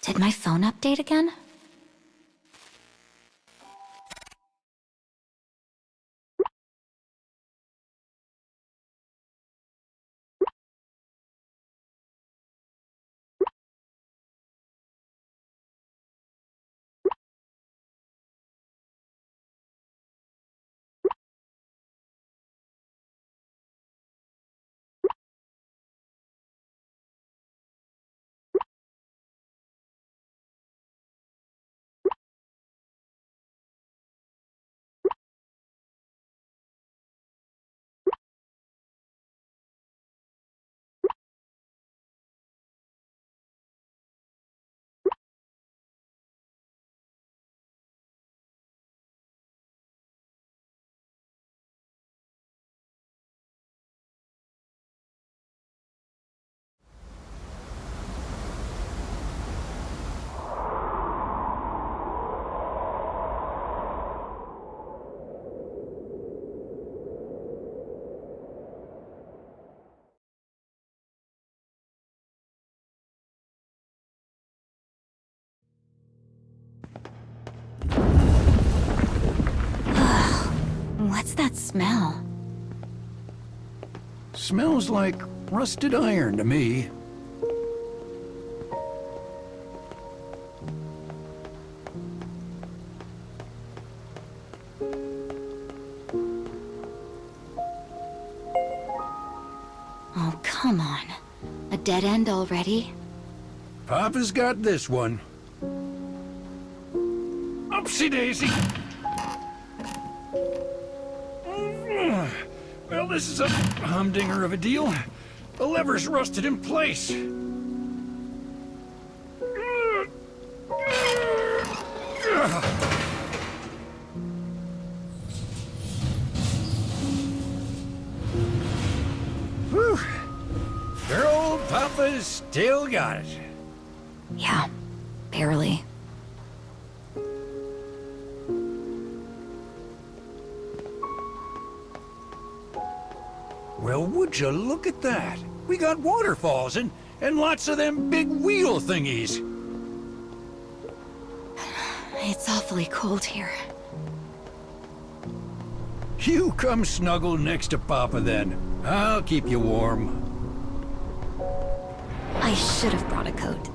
Did my phone update again? What's that smell? Smells like rusted iron to me. Oh, come on. A dead end already? Papa's got this one. Oopsie daisy! Well, this is a humdinger of a deal. The lever's rusted in place. Whew. Your old Papa's still got it. Yeah, barely. Well, would you look at that? We got waterfalls and lots of them big wheel thingies. It's awfully cold here. You come snuggle next to Papa then. I'll keep you warm. I should have brought a coat.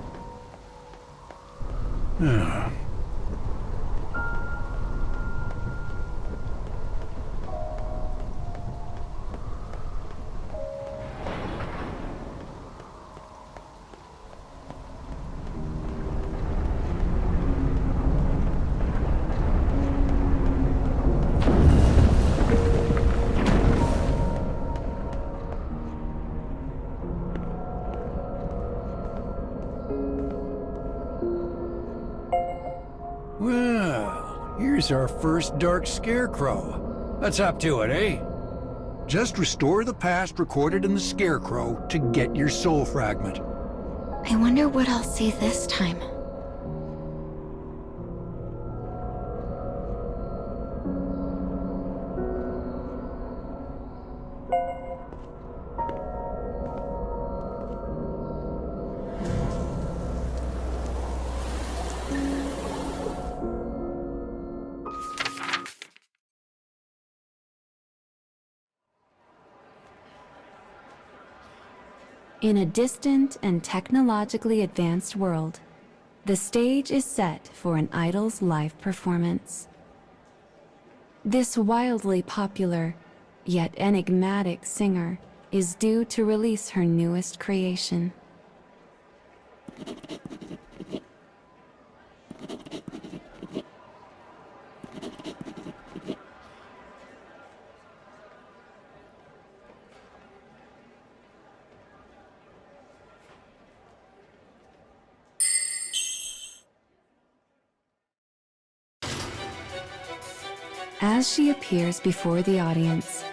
Well, here's our first dark scarecrow. Let's hop to it, eh? Just restore the past recorded in the scarecrow to get your soul fragment. I wonder what I'll see this time. In a distant and technologically advanced world, the stage is set for an idol's live performance. This wildly popular, yet enigmatic singer is due to release her newest creation. As she appears before the audience,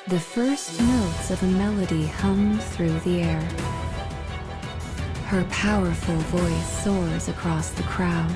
the first notes of a melody hum through the air. Her powerful voice soars across the crowd.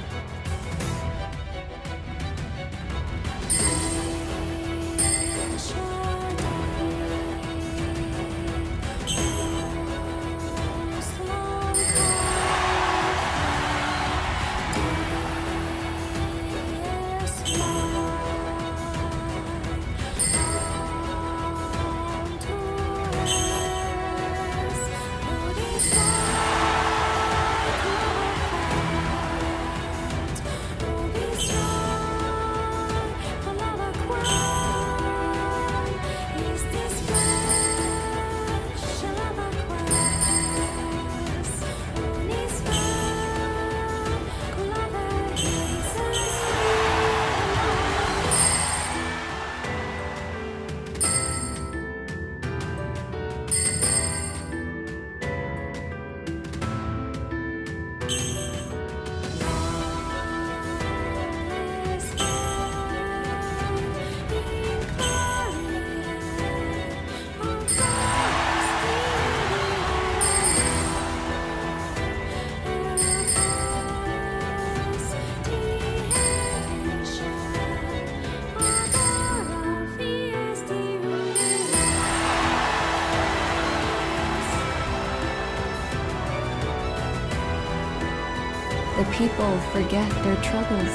the people forget their troubles,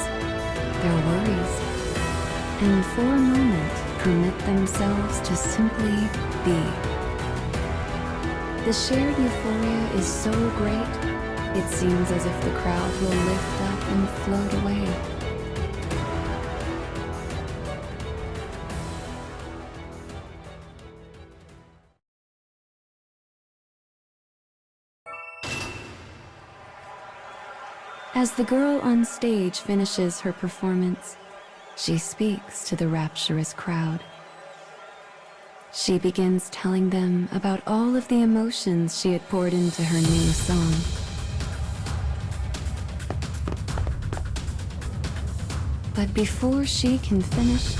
their worries, and for a moment permit themselves to simply be. The shared euphoria is so great, it seems as if the crowd will lift up and float away. As the girl on stage finishes her performance, she speaks to the rapturous crowd. She begins telling them about all of the emotions she had poured into her new song. But before she can finish,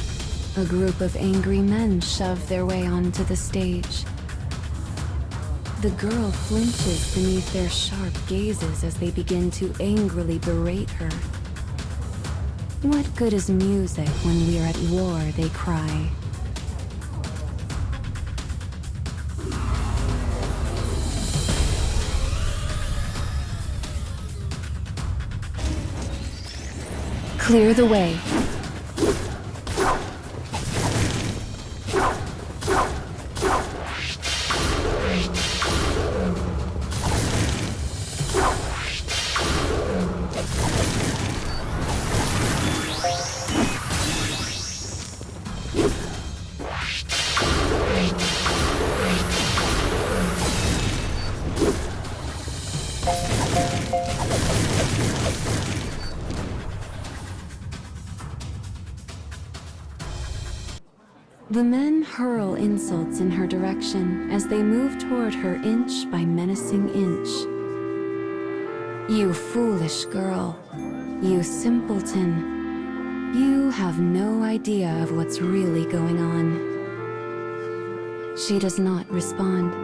a group of angry men shove their way onto the stage. The girl flinches beneath their sharp gazes as they begin to angrily berate her. What good is music when we're at war, they cry. Clear the way. The men hurl insults in her direction as they move toward her inch by menacing inch. You foolish girl. You simpleton. You have no idea of what's really going on. She does not respond.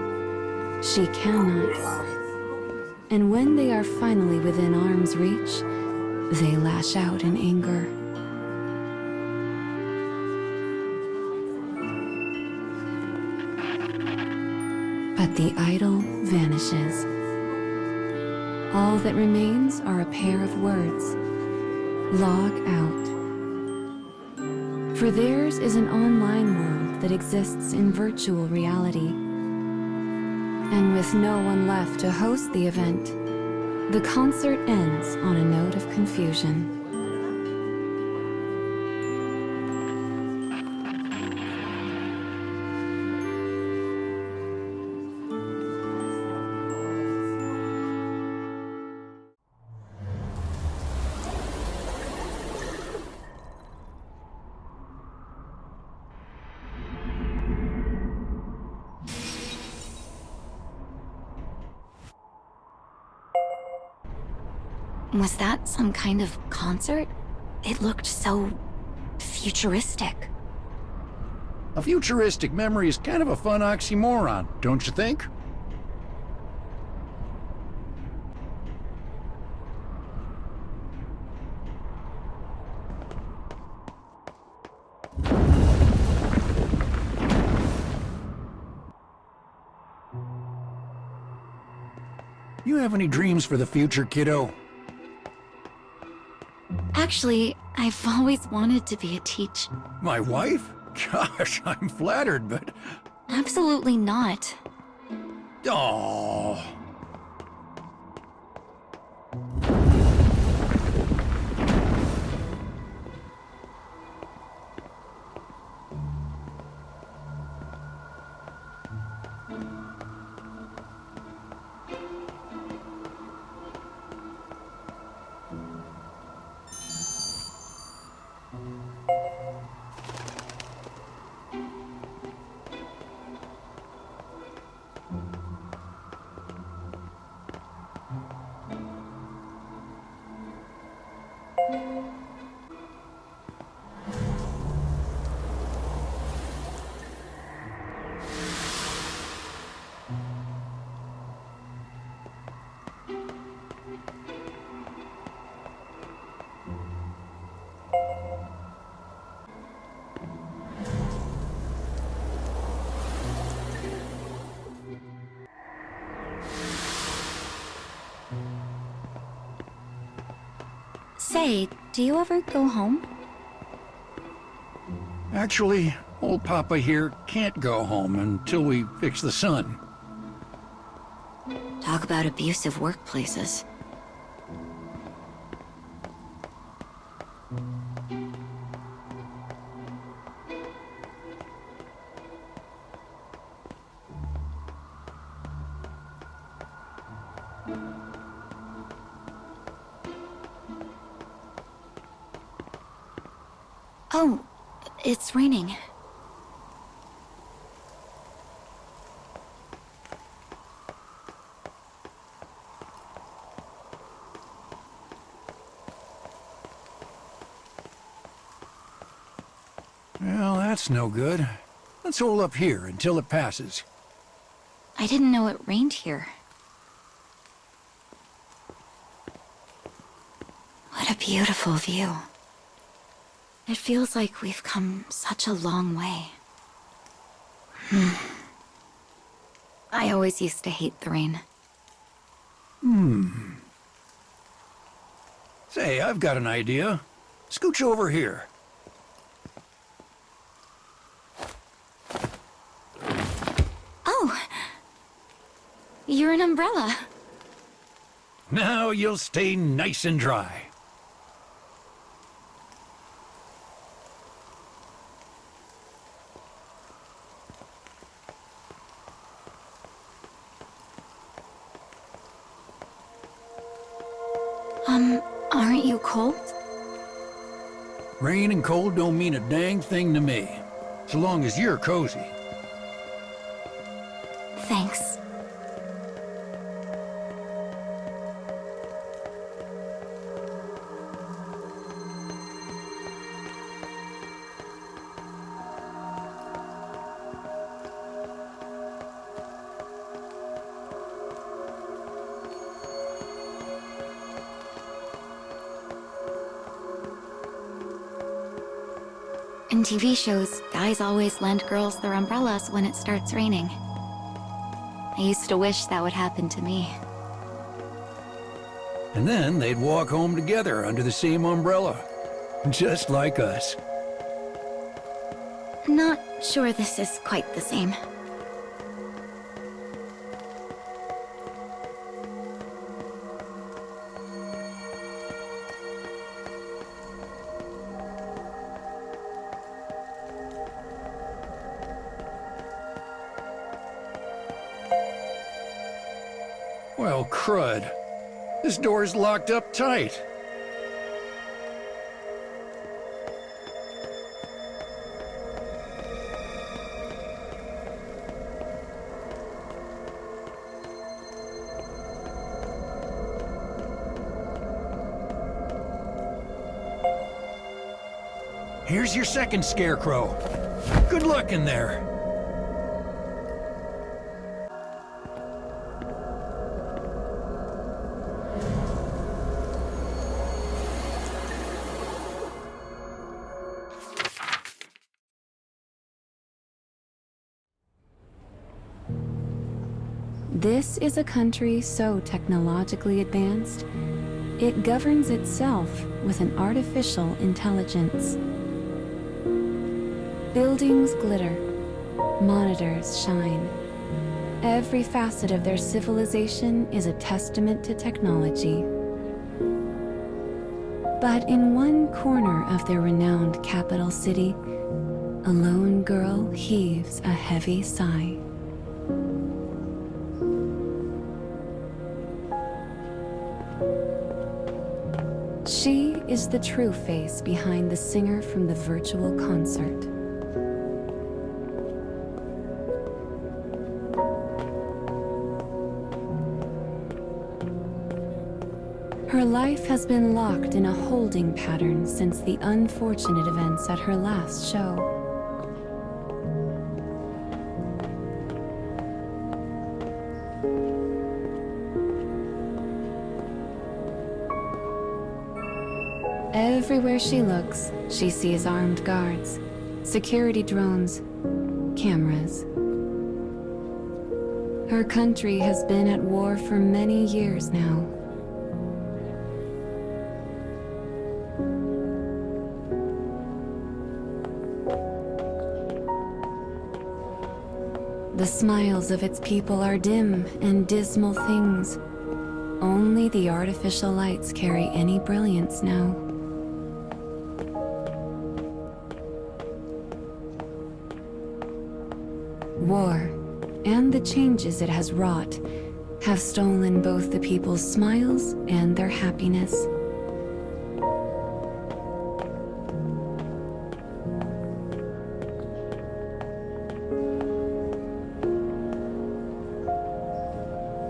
She cannot. And when they are finally within arm's reach, they lash out in anger. But the idol vanishes. All that remains are a pair of words. Log out. For theirs is an online world that exists in virtual reality. And with no one left to host the event, the concert ends on a note of confusion. Was that some kind of concert? It looked so futuristic. A futuristic memory is kind of a fun oxymoron, don't you think? You have any dreams for the future, kiddo? Actually, I've always wanted to be a teacher. My wife? Gosh, I'm flattered, but... Absolutely not. Oh. Say, do you ever go home? Actually, old Papa here can't go home until we fix the sun. Talk about abusive workplaces. Oh, it's raining. Well, that's no good. Let's hole up here until it passes. I didn't know it rained here. What a beautiful view. It feels like we've come such a long way. I always used to hate the rain. Say, I've got an idea. Scooch over here. Oh! You're an umbrella. Now you'll stay nice and dry. Aren't you cold? Rain and cold don't mean a dang thing to me, so long as you're cozy. Thanks. In TV shows, guys always lend girls their umbrellas when it starts raining. I used to wish that would happen to me. And then they'd walk home together under the same umbrella. Just like us. Not sure this is quite the same. Well, crud. This door's locked up tight. Here's your second scarecrow. Good luck in there. This is a country so technologically advanced, it governs itself with an artificial intelligence. Buildings glitter, monitors shine. Every facet of their civilization is a testament to technology. But in one corner of their renowned capital city, a lone girl heaves a heavy sigh. She is the true face behind the singer from the virtual concert. Her life has been locked in a holding pattern since the unfortunate events at her last show. Everywhere she looks, she sees armed guards, security drones, cameras. Her country has been at war for many years now. The smiles of its people are dim and dismal things. Only the artificial lights carry any brilliance now. War, and the changes it has wrought, have stolen both the people's smiles and their happiness.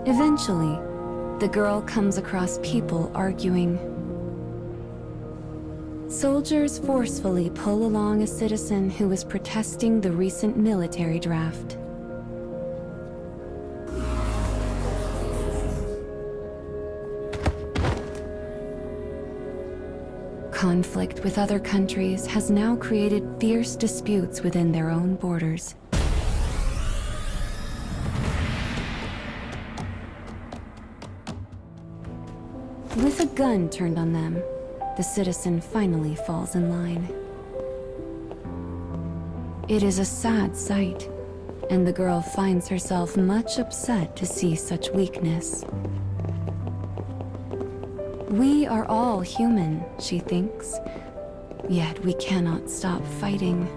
Eventually, the girl comes across people arguing. Soldiers forcefully pull along a citizen who is protesting the recent military draft. Conflict with other countries has now created fierce disputes within their own borders. With a gun turned on them, the citizen finally falls in line. It is a sad sight, and the girl finds herself much upset to see such weakness. We are all human, she thinks, yet we cannot stop fighting.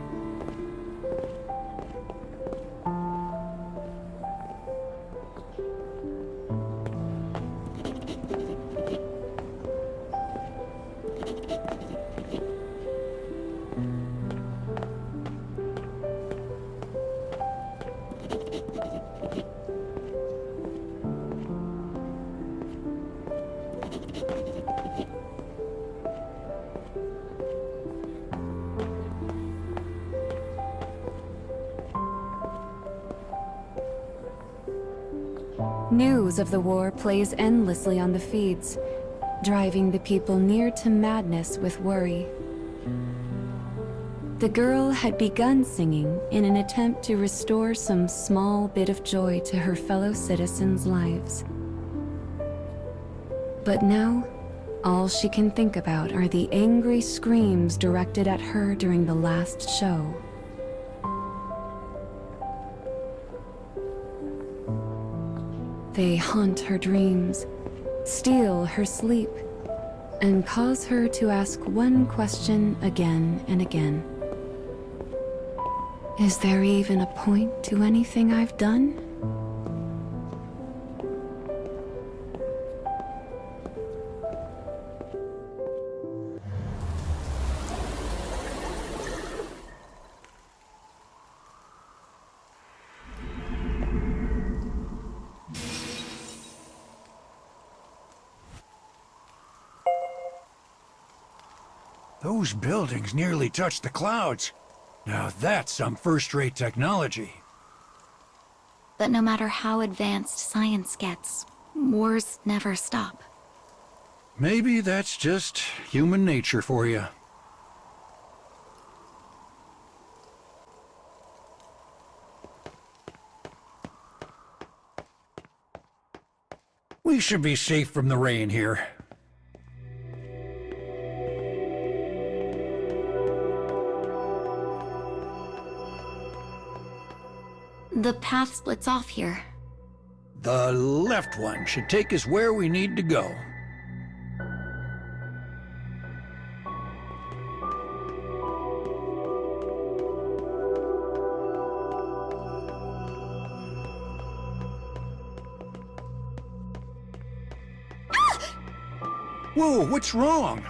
News of the war plays endlessly on the feeds, driving the people near to madness with worry. The girl had begun singing in an attempt to restore some small bit of joy to her fellow citizens' lives. But now, all she can think about are the angry screams directed at her during the last show. They haunt her dreams, steal her sleep, and cause her to ask one question again and again. Is there even a point to anything I've done? Those buildings nearly touched the clouds. Now that's some first-rate technology. But no matter how advanced science gets, wars never stop. Maybe that's just human nature for you. We should be safe from the rain here. The path splits off here. The left one should take us where we need to go. Whoa, what's wrong?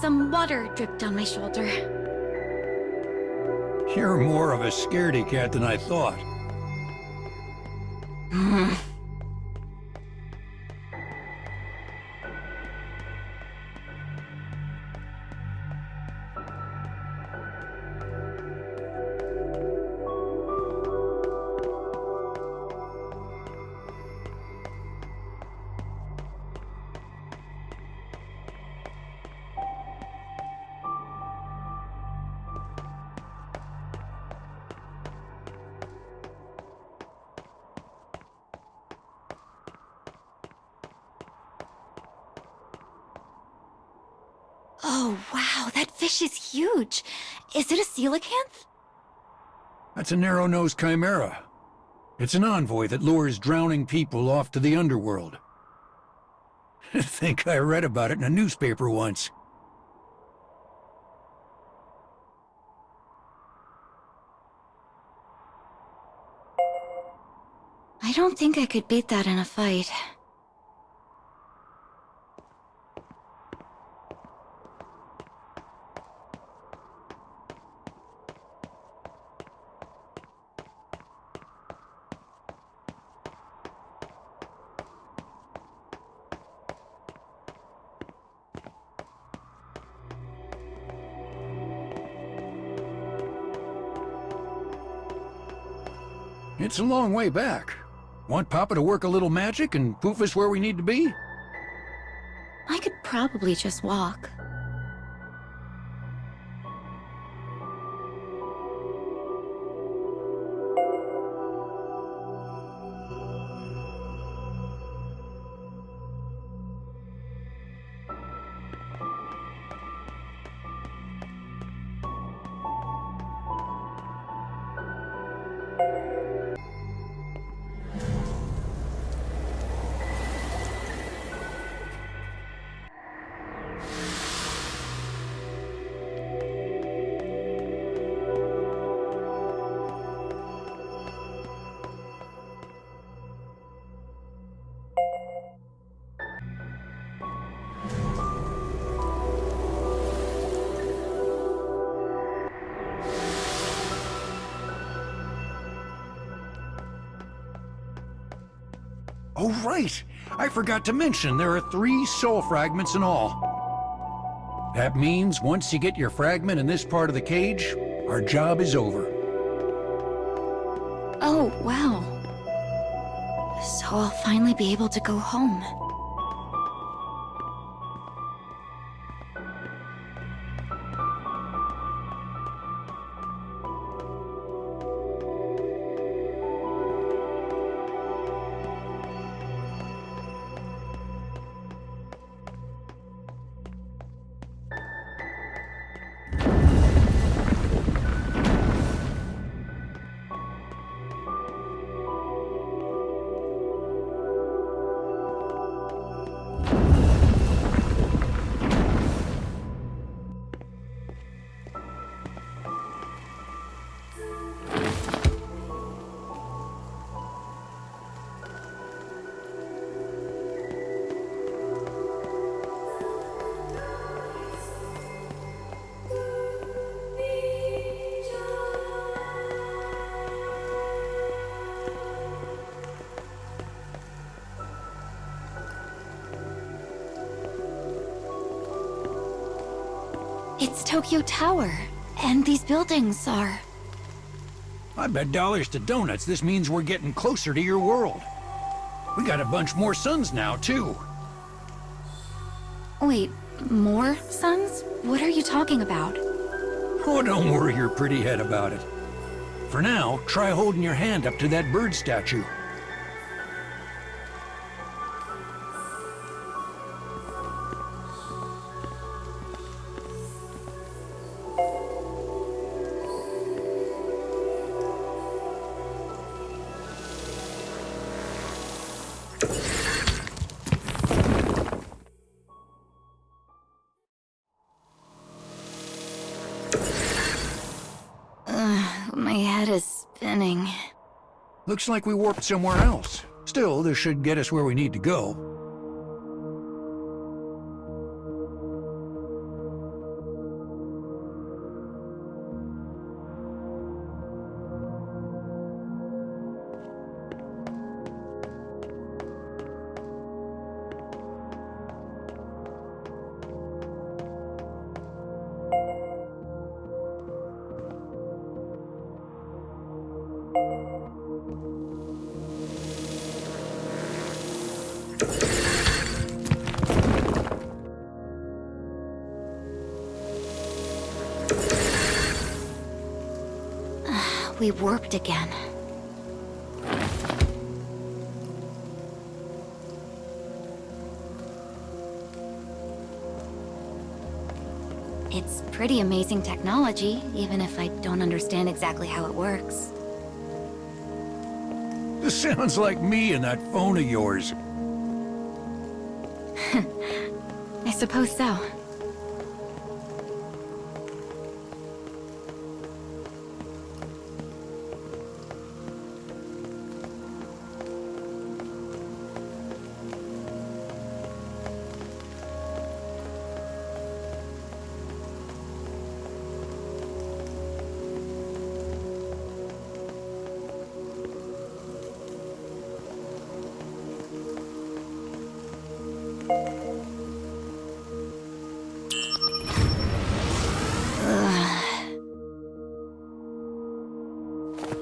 Some water dripped on my shoulder. You're more of a scaredy cat than I thought. Oh, wow, that fish is huge. Is it a coelacanth? That's a narrow-nosed chimera. It's an envoy that lures drowning people off to the underworld. I think I read about it in a newspaper once. I don't think I could beat that in a fight. It's a long way back. Want Papa to work a little magic and poof us where we need to be? I could probably just walk. Oh, right! I forgot to mention there are 3 soul fragments in all. That means once you get your fragment in this part of the cage, our job is over. Oh, wow. So I'll finally be able to go home. It's Tokyo Tower, and these buildings are... I bet dollars to donuts this means we're getting closer to your world. We got a bunch more suns now, too. Wait, more suns? What are you talking about? Oh, don't worry your pretty head about it. For now, try holding your hand up to that bird statue. My head is spinning. Looks like we warped somewhere else. Still, this should get us where we need to go. We warped again. It's pretty amazing technology, even if I don't understand exactly how it works. This sounds like me and that phone of yours. I suppose so.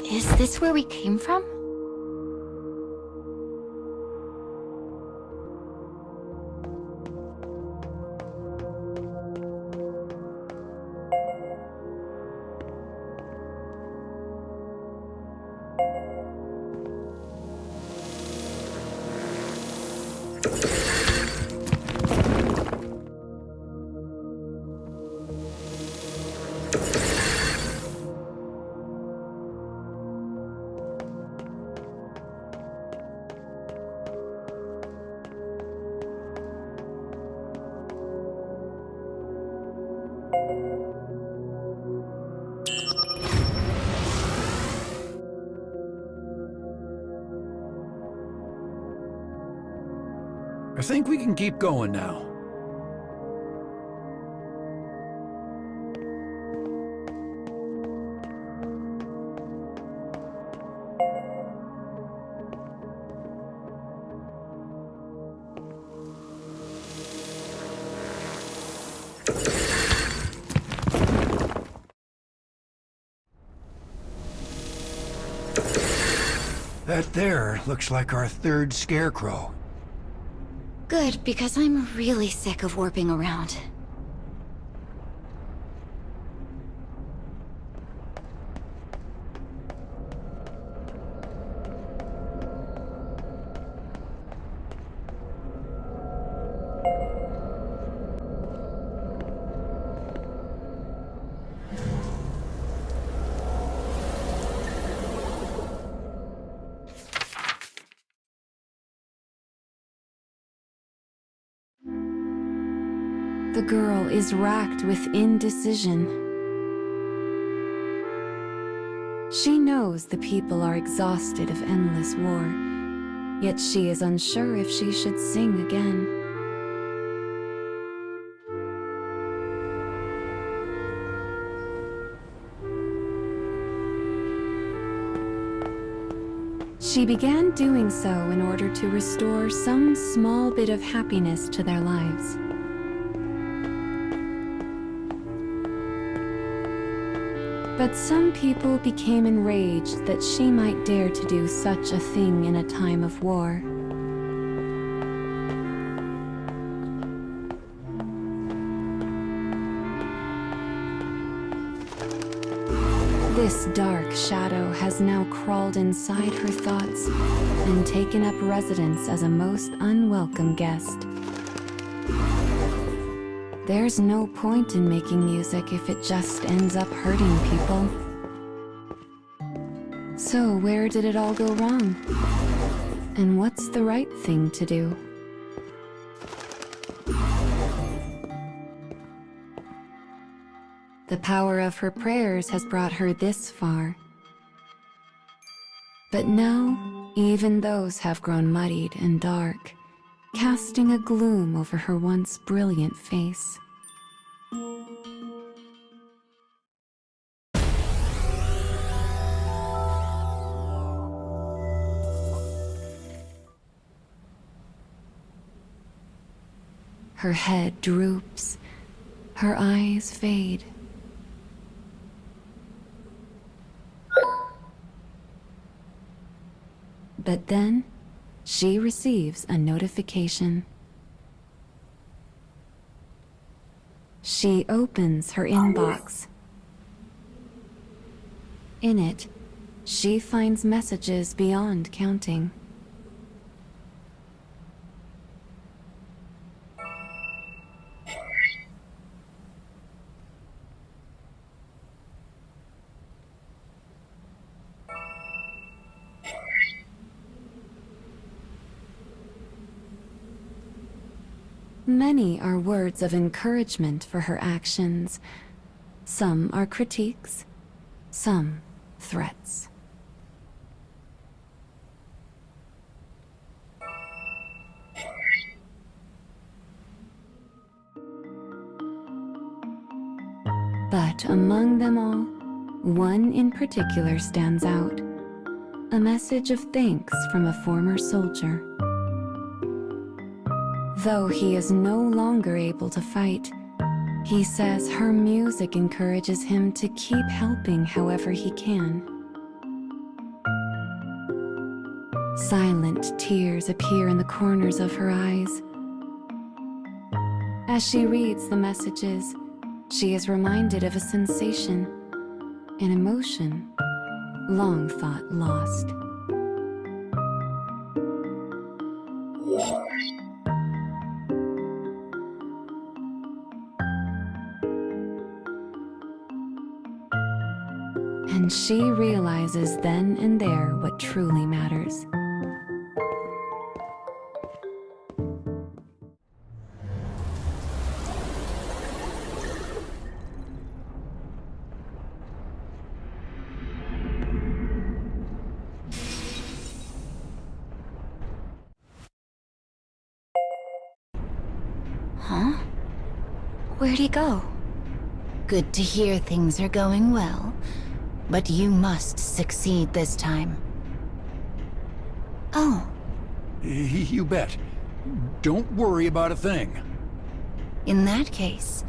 Is this where we came from? I think we can keep going now. That there looks like our third scarecrow. Good, because I'm really sick of warping around. The girl is racked with indecision. She knows the people are exhausted of endless war, yet she is unsure if she should sing again. She began doing so in order to restore some small bit of happiness to their lives. But some people became enraged that she might dare to do such a thing in a time of war. This dark shadow has now crawled inside her thoughts and taken up residence as a most unwelcome guest. There's no point in making music if it just ends up hurting people. So where did it all go wrong? And what's the right thing to do? The power of her prayers has brought her this far. But now, even those have grown muddied and dark, casting a gloom over her once brilliant face. Her head droops, her eyes fade. But then, she receives a notification. She opens her inbox. In it, she finds messages beyond counting. Many are words of encouragement for her actions. Some are critiques, some threats. But among them all, one in particular stands out. A message of thanks from a former soldier. Though he is no longer able to fight, he says her music encourages him to keep helping however he can. Silent tears appear in the corners of her eyes. As she reads the messages, she is reminded of a sensation, an emotion, long thought lost. And she realizes then and there what truly matters. Huh? Where'd he go? Good to hear things are going well, but you must succeed this time. Oh, You bet. Don't worry about a thing. In that case,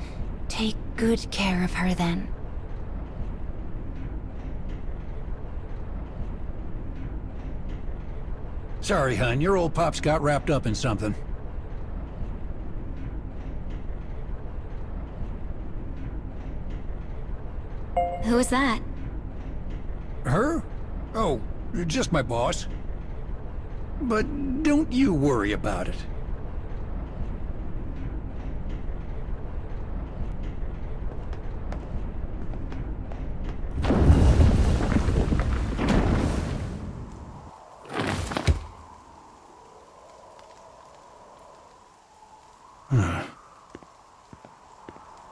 take good care of her then. Sorry, hon, your old pop's got wrapped up in something. who is that? Her? Oh, just my boss. But don't you worry about it.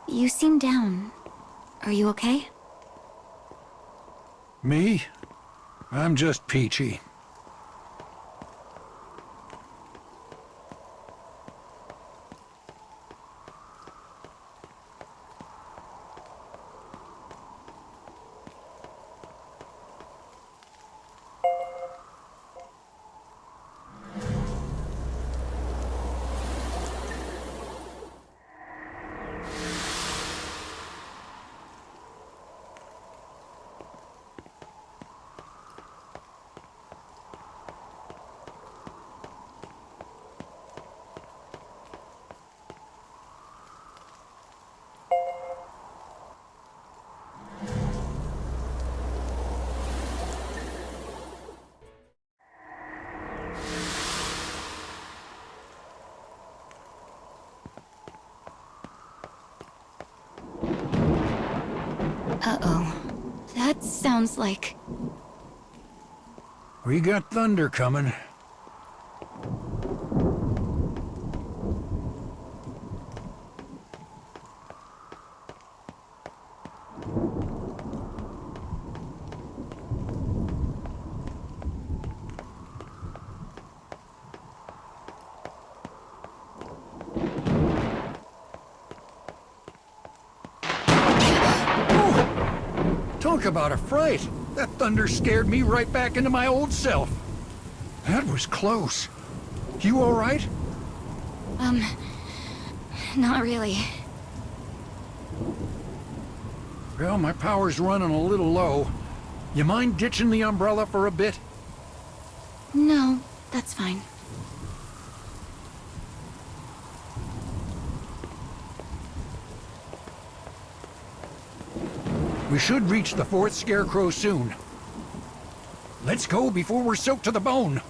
You seem down. Are you okay? Me? I'm just peachy. Uh-oh. That sounds like... We got thunder coming. Talk about a fright! That thunder scared me right back into my old self. That was close. You all right? Not really. Well, my power's running a little low. You mind ditching the umbrella for a bit? No, that's fine. We should reach the fourth scarecrow soon. Let's go before we're soaked to the bone.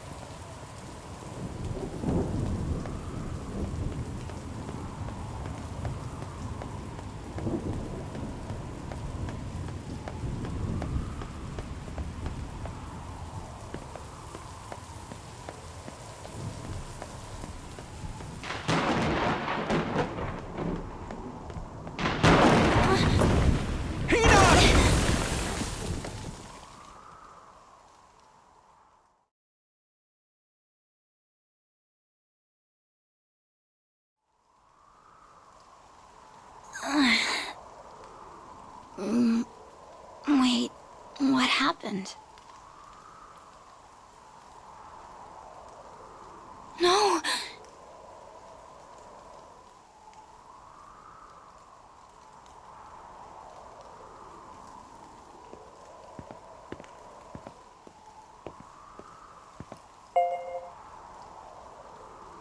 What happened? No!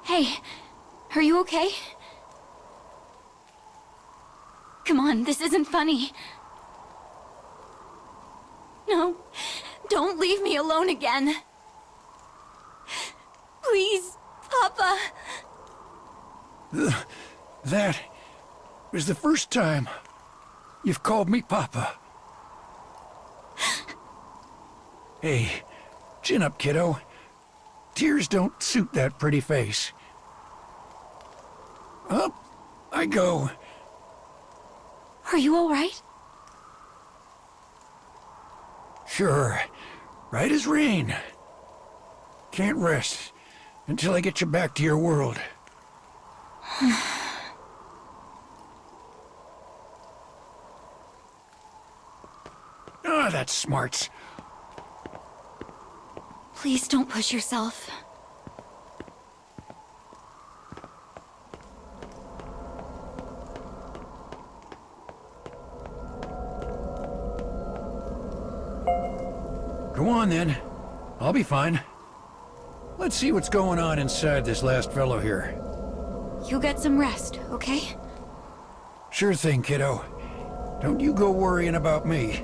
Hey, are you okay? Come on, this isn't funny. No, don't leave me alone again. Please, Papa. That was the first time you've called me Papa. Hey, chin up, kiddo. Tears don't suit that pretty face. Up I go. Are you all right? Sure, right as rain. Can't rest until I get you back to your world. Ah, that's smarts. Please don't push yourself. Go on then. I'll be fine. Let's see what's going on inside this last fellow here. You get some rest, okay? Sure thing, kiddo. Don't you go worrying about me.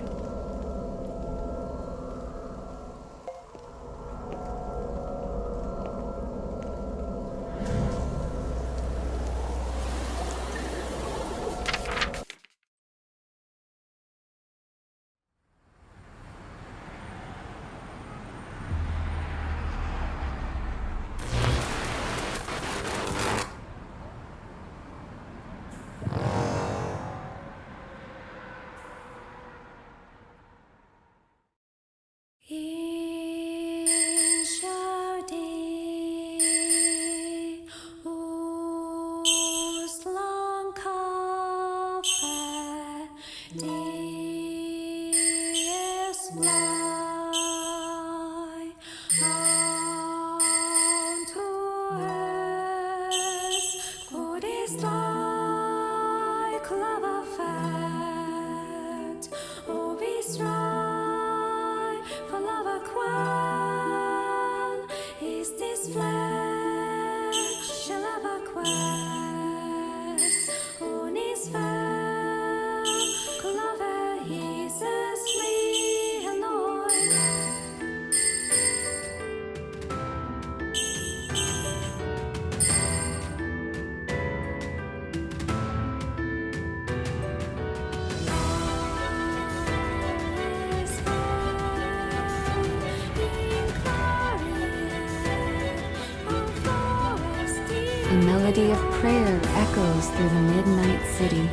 A melody of prayer echoes through the midnight city.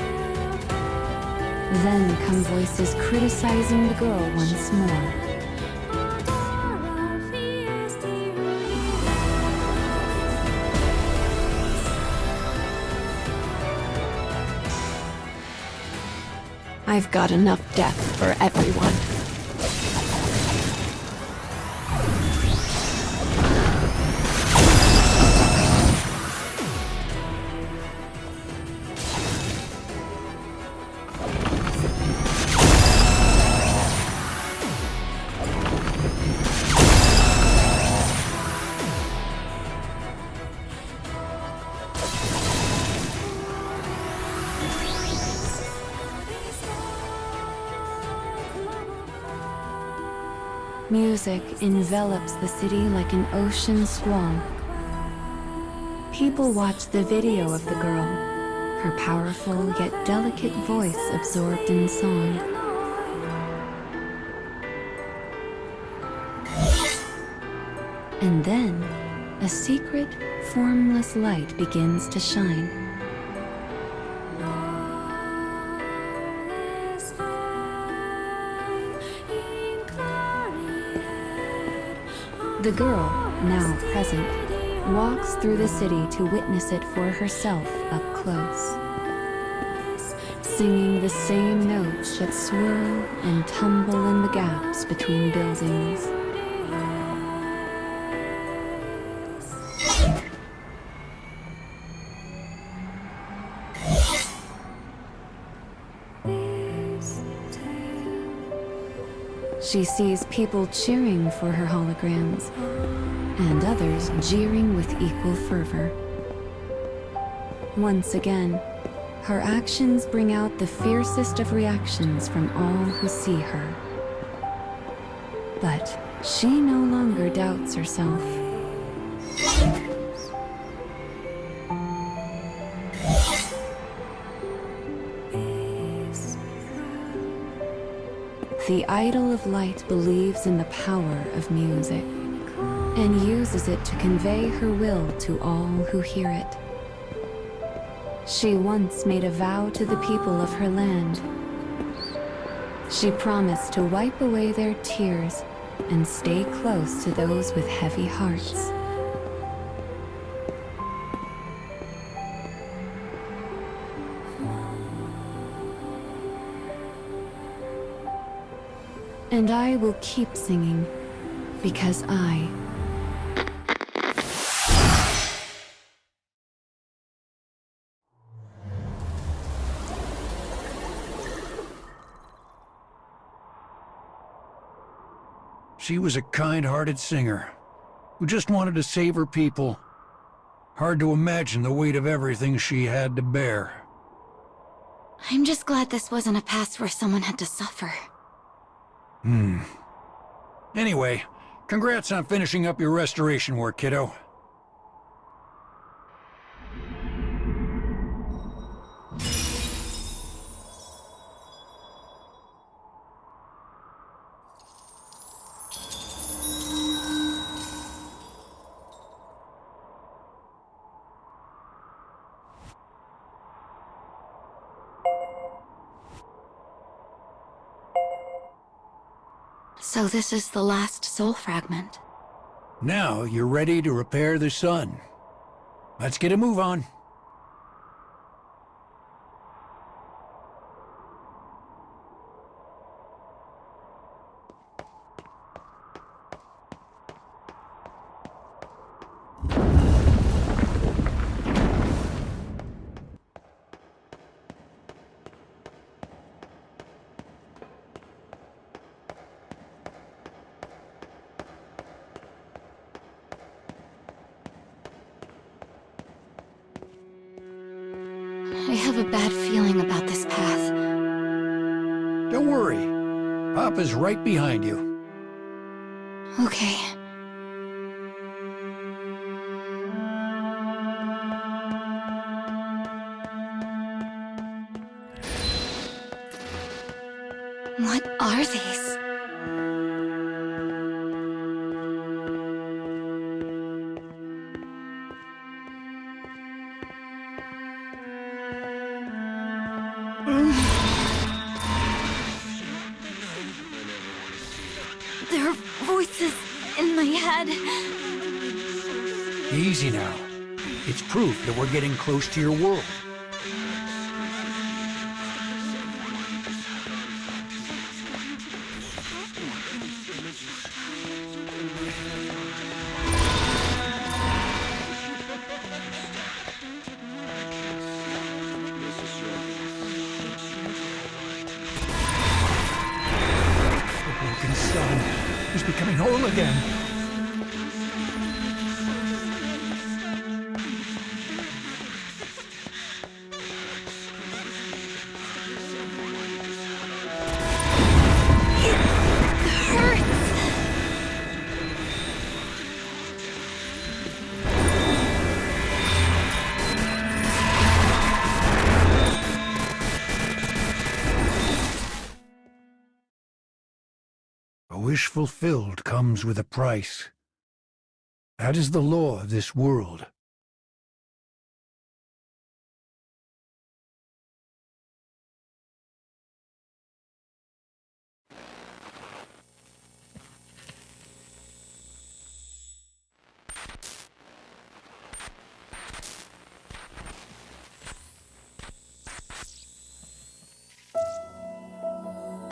Then come voices criticizing the girl once more. I've got enough death for everyone. Music envelops the city like an ocean squall. People watch the video of the girl, her powerful yet delicate voice absorbed in song. And then, a secret, formless light begins to shine. The girl, now present, walks through the city to witness it for herself up close. singing the same notes that swirl and tumble in the gaps between buildings. She sees people cheering for her holograms, and others jeering with equal fervor. Once again, her actions bring out the fiercest of reactions from all who see her. But she no longer doubts herself. The Idol of Light believes in the power of music, and uses it to convey her will to all who hear it. She once made a vow to the people of her land. She promised to wipe away their tears and stay close to those with heavy hearts. And I will keep singing, because I... She was a kind-hearted singer who just wanted to save her people. Hard to imagine the weight of everything she had to bear. I'm just glad this wasn't a past where someone had to suffer. Anyway, congrats on finishing up your restoration work, kiddo. So this is the last soul fragment. Now you're ready to repair the sun. Let's get a move on. I have a bad feeling about this path. Don't worry. Papa's right behind you. Okay. What are these? There are voices in my head. Easy now. It's proof that we're getting close to your world. The broken sun is becoming whole again. A wish fulfilled comes with a price. That is the law of this world.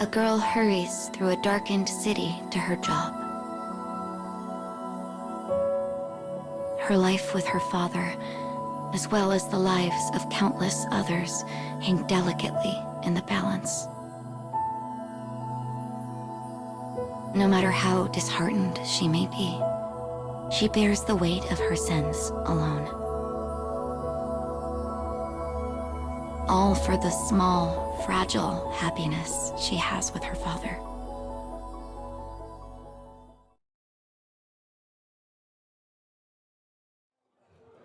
A girl hurries through a darkened city to her job. Her life with her father, as well as the lives of countless others, hang delicately in the balance. No matter how disheartened she may be, she bears the weight of her sins alone. All for the small, fragile happiness she has with her father.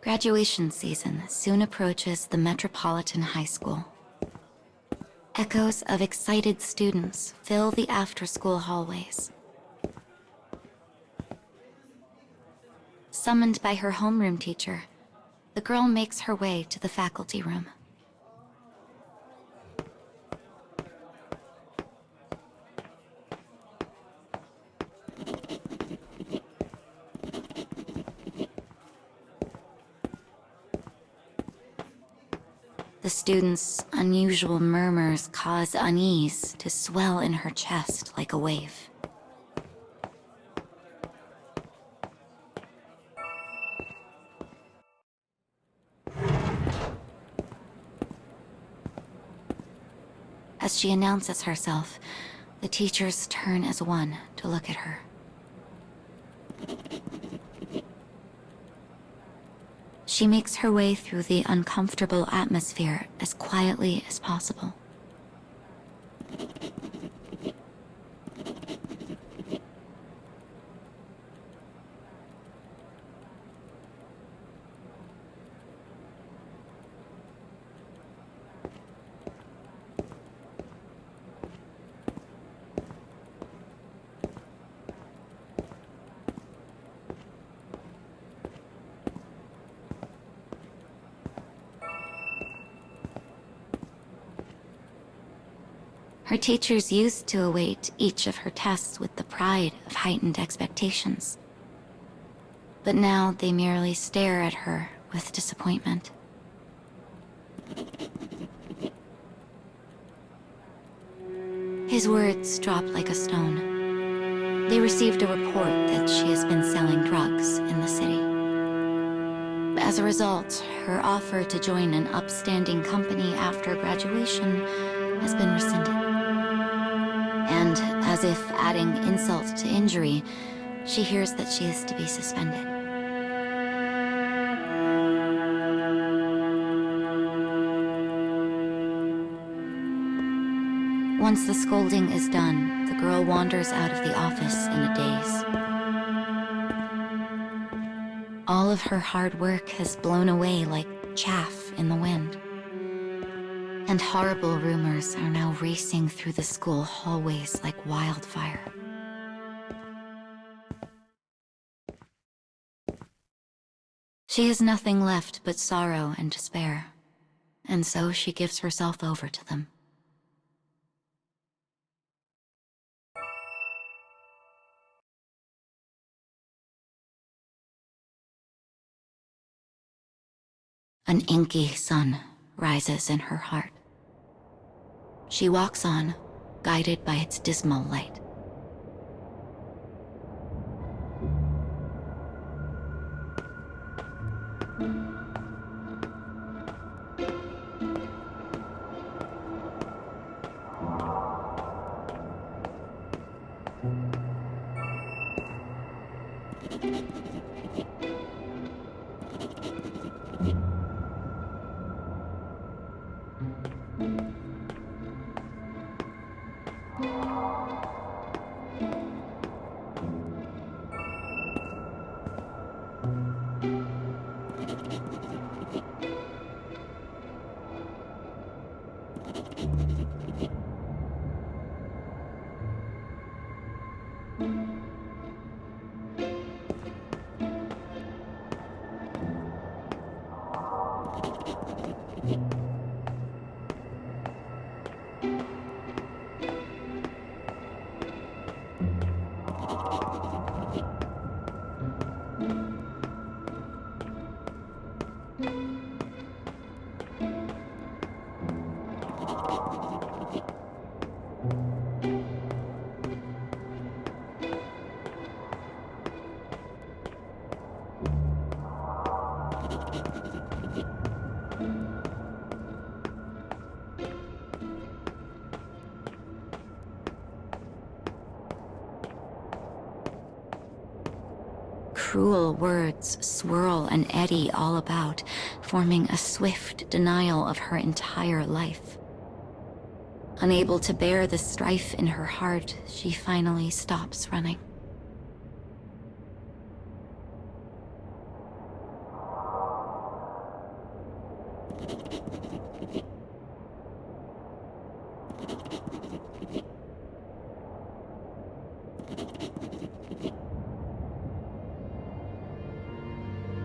Graduation season soon approaches the Metropolitan High School. Echoes of excited students fill the after-school hallways. Summoned by her homeroom teacher, the girl makes her way to the faculty room. The students' unusual murmurs cause unease to swell in her chest like a wave. As she announces herself, the teachers turn as one to look at her. She makes her way through the uncomfortable atmosphere as quietly as possible. Her teachers used to await each of her tests with the pride of heightened expectations. But now they merely stare at her with disappointment. His words drop like a stone. They received a report that she has been selling drugs in the city. As a result, her offer to join an upstanding company after graduation has been rescinded. And, as if adding insult to injury, she hears that she is to be suspended. Once the scolding is done, the girl wanders out of the office in a daze. All of her hard work has blown away like chaff in the wind. And horrible rumors are now racing through the school hallways like wildfire. She has nothing left but sorrow and despair, and so she gives herself over to them. An inky sun rises in her heart. She walks on, guided by its dismal light. cruel words swirl and eddy all about, forming a swift denial of her entire life. Unable to bear the strife in her heart, she finally stops running.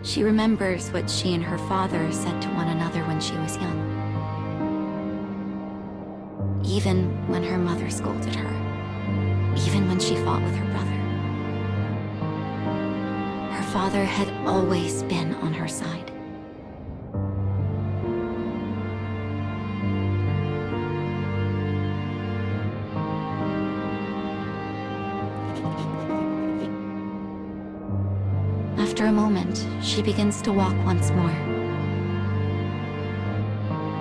She remembers what she and her father said to one another when she was young. Even when her mother scolded her. Even when she fought with her brother. Her father had always been on her side. After a moment, she begins to walk once more.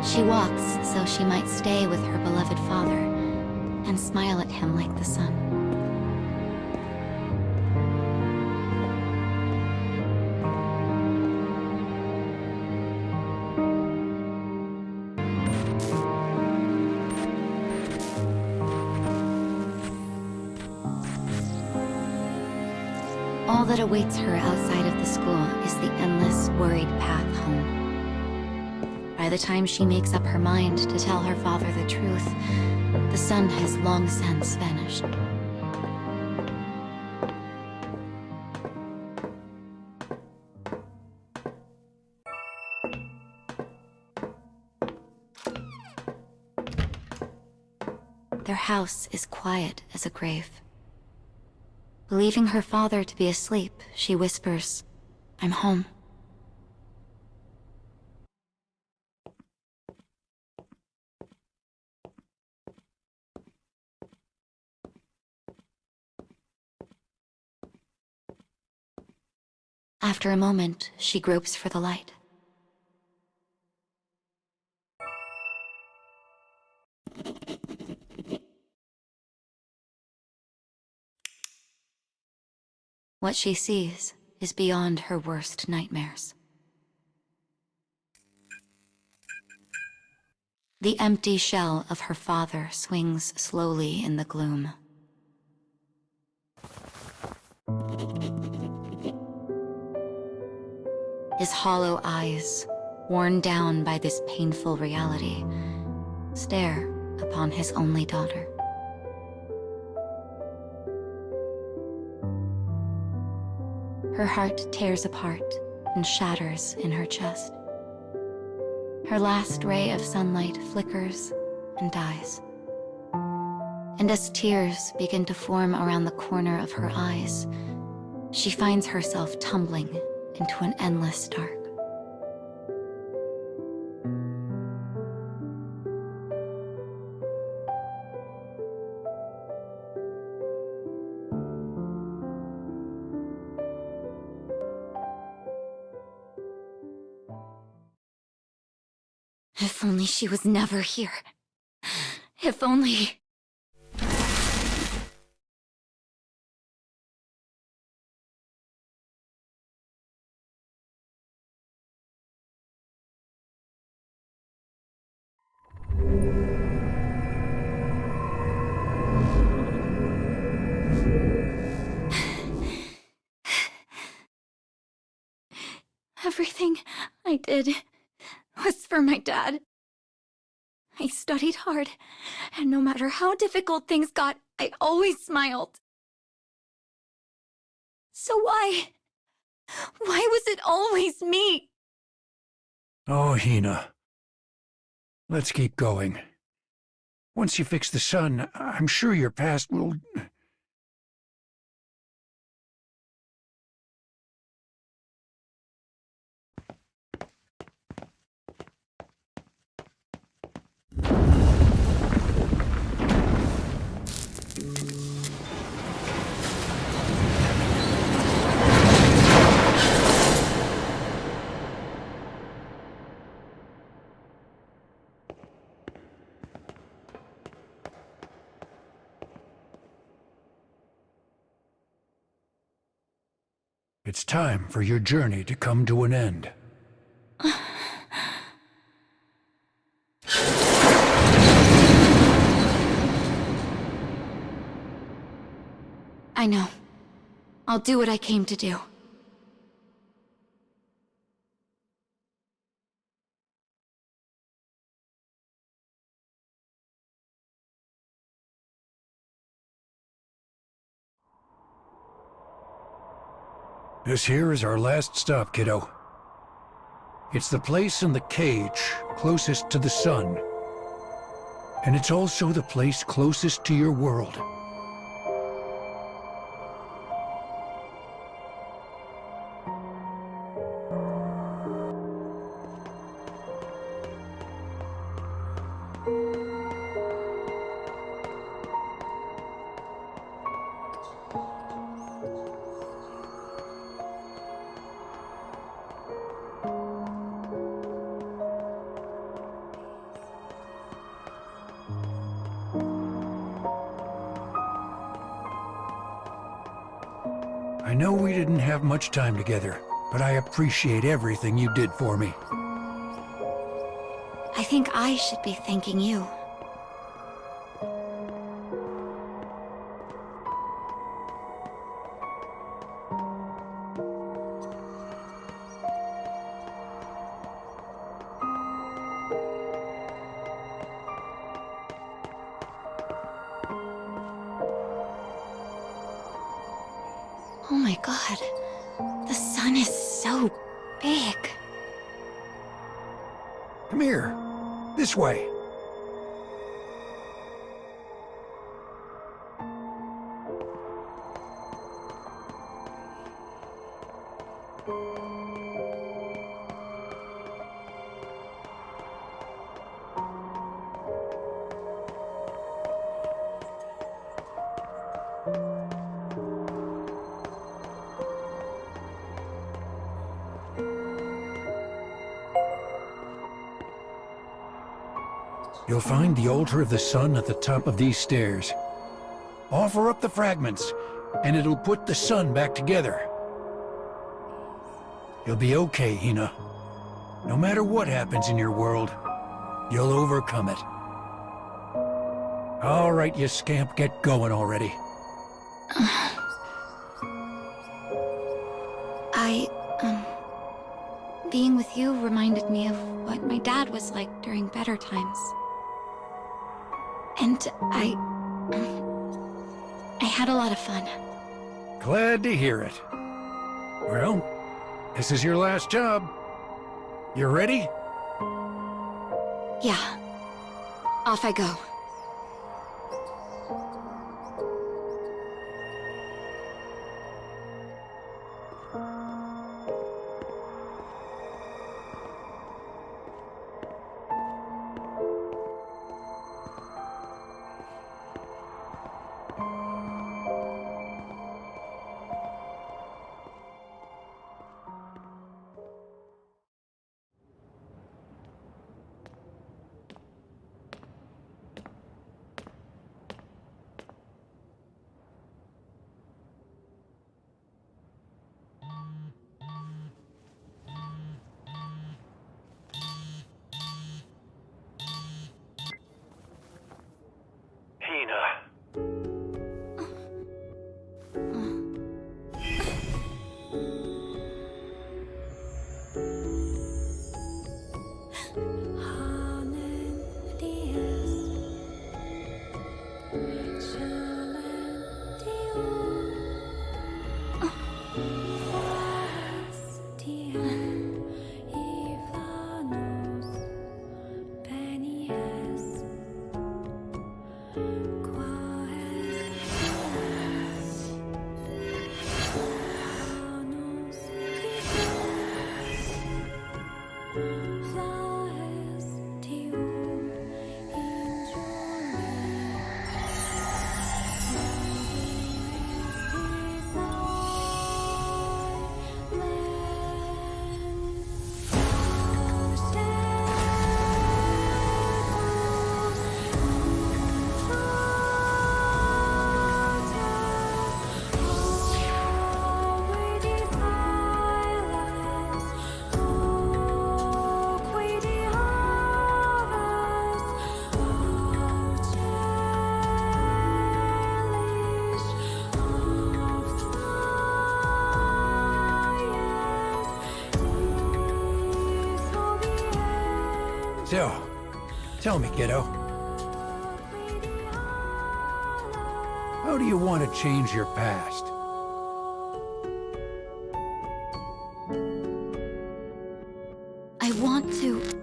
She walks so she might stay with her beloved father and smile at him like the sun. All that awaits her outside of the school is the endless, worried path home. By the time she makes up her mind to tell her father the truth, the sun has long since vanished. Their house is quiet as a grave. Believing her father to be asleep, she whispers, "I'm home." After a moment, she gropes for the light. What she sees is beyond her worst nightmares. The empty shell of her father swings slowly in the gloom. His hollow eyes, worn down by this painful reality, stare upon his only daughter. Her heart tears apart and shatters in her chest. Her last ray of sunlight flickers and dies. And as tears begin to form around the corner of her eyes, she finds herself tumbling into an endless dark. If only she was never here. If only... Everything I did was for my dad. I studied hard, and no matter how difficult things got, I always smiled. So why was it always me? Oh, Hina. Let's keep going. Once you fix the sun, I'm sure your past will... It's time for your journey to come to an end. I know. I'll do what I came to do. This here is our last stop, kiddo. It's the place in the cage closest to the sun. And it's also the place closest to your world. I know we didn't have much time together, but I appreciate everything you did for me. I think I should be thanking you. Oh my god. The sun is so big. Come here. This way. You'll find the altar of the sun at the top of these stairs. Offer up the fragments, and it'll put the sun back together. You'll be okay, Hina. No matter what happens in your world, you'll overcome it. All right, you scamp, get going already. Being with you reminded me of what my dad was like during better times. And I had a lot of fun. Glad to hear it. Well, this is your last job. You ready? Yeah. Off I go. So, tell me, kiddo. How do you want to change your past? I want to...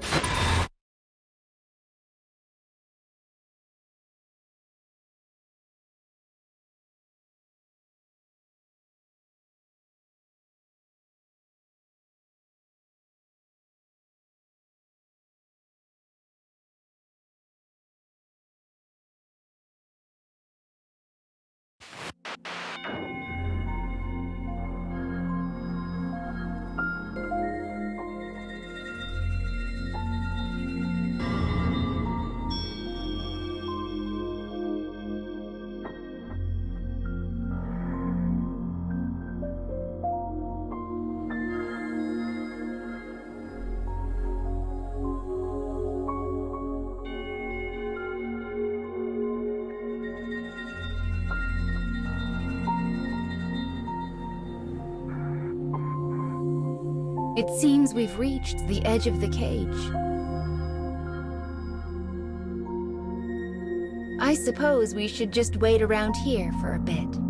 It seems we've reached the edge of the cage. I suppose we should just wait around here for a bit.